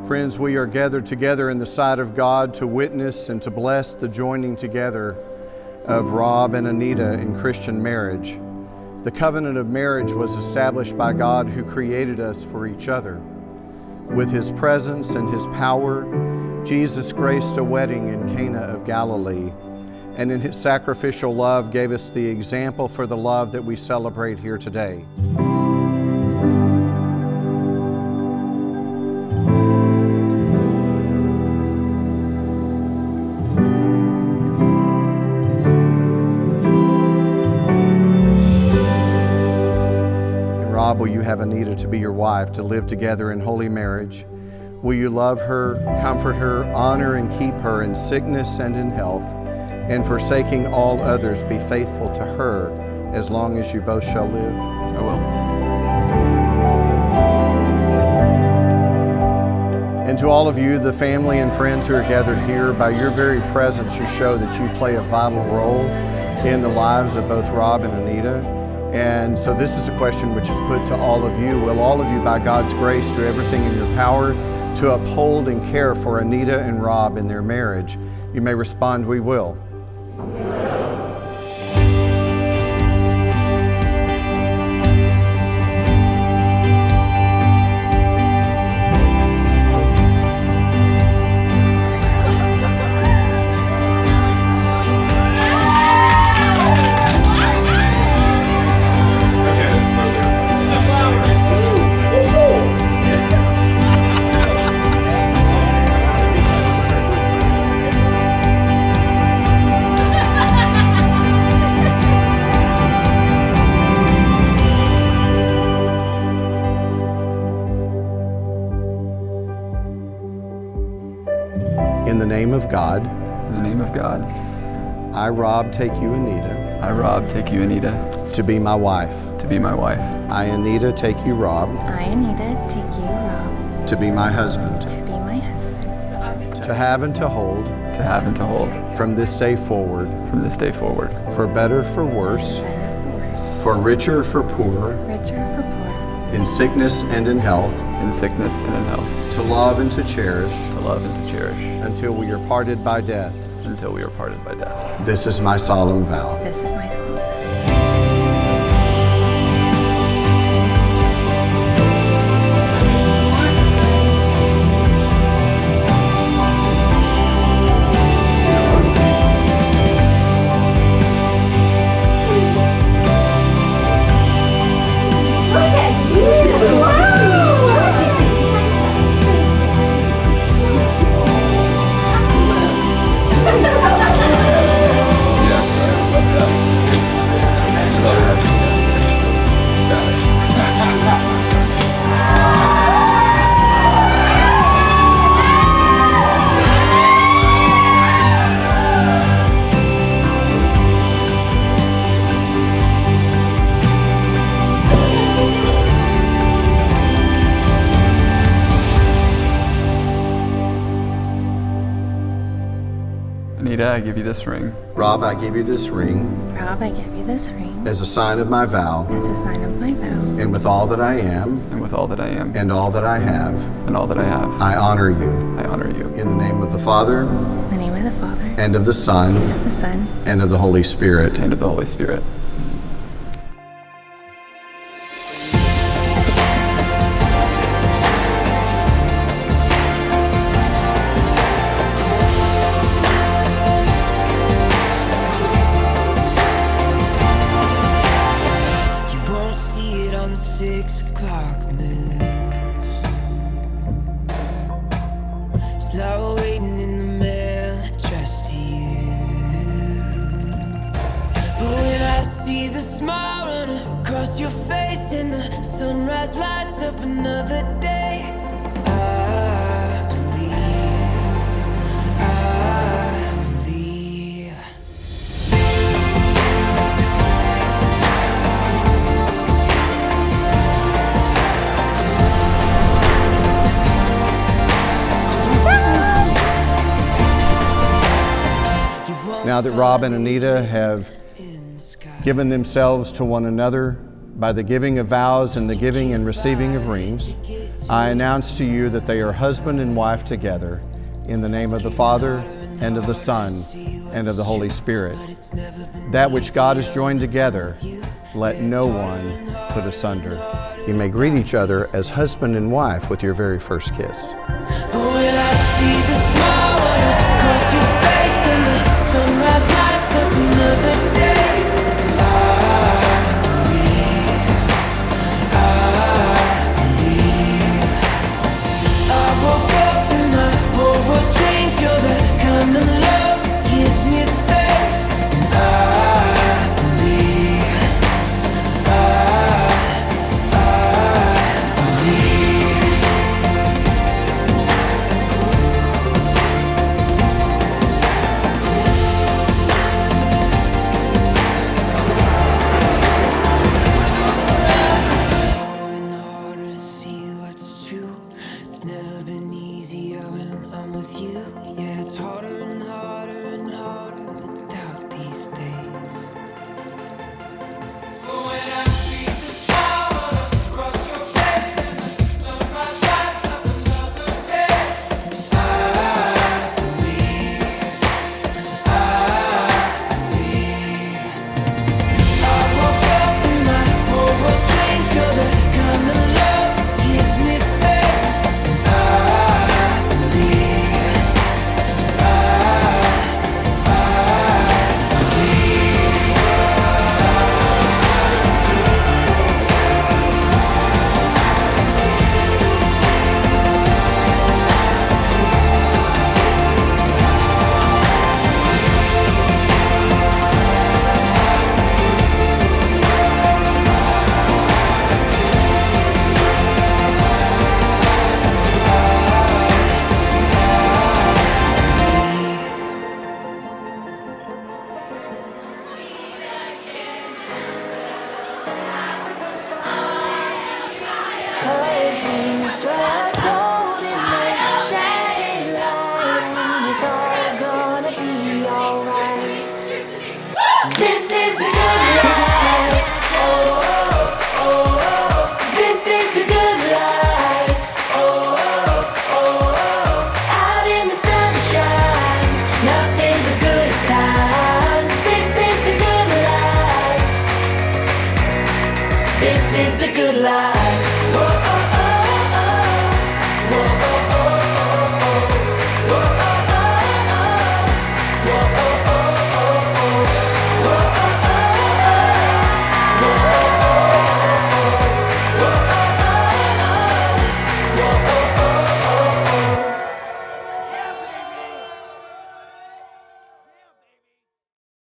Friends, we are gathered together in the sight of God to witness and to bless the joining together of Rob and Aineta in Christian marriage. The covenant of marriage was established by God, who created us for each other. With His presence and His power, Jesus graced a wedding in Cana of Galilee, and in His sacrificial love gave us the example for the love that we celebrate here today. Rob, will you have Aineta to be your wife, to live together in holy marriage? Will you love her, comfort her, honor and keep her in sickness and in health, and forsaking all others, be faithful to her as long as you both shall live? I will. And to all of you, the family and friends who are gathered here, by your very presence you show that you play a vital role in the lives of both Rob and Aineta. And so this is a question which is put to all of you. Will all of you, by God's grace, do everything in your power to uphold and care for Aineta and Rob in their marriage? You may respond, we will. In the name of God. In the name of God. I, Rob, take you, Aineta. I, Rob, take you, Aineta. To be my wife. To be my wife. I, Aineta, take you, Rob. I, Aineta, take you, Rob. To be my husband. To be my husband. To have and to hold. To have and to hold. From this day forward. From this day forward. For better, for worse. Better for worse. For richer, for poorer. Richer for poor. In sickness and in health. In sickness and in health. To love and to cherish. To love and to cherish. Until we are parted by death. Until we are parted by death. This is my solemn vow. This is my song. Aineta, I give you this ring. Rob, I give you this ring. Rob, I give you this ring. As a sign of my vow. As a sign of my vow. And with all that I am. And with all that I am. And all that I have. And all that I have. I honor you. I honor you. In the name of the Father. In the name of the Father. And of the Son. And of the Son. And of the Holy Spirit. And of the Holy Spirit. Now waiting in the mail, addressed to you. But when I see the smile run across your face and the sunrise lights up another day, I believe. Now that Rob and Aineta have given themselves to one another by the giving of vows and the giving and receiving of rings, I announce to you that they are husband and wife together, in the name of the Father, and of the Son, and of the Holy Spirit. That which God has joined together, let no one put asunder. You may greet each other as husband and wife with your very first kiss. But when I see the smile across your face and the sunrise lights up another day, I believe. I woke up and my whole world changed. You're the kind of love gives me faith, and I believe. It's never been easier when I'm with you. Yeah, it's harder and harder.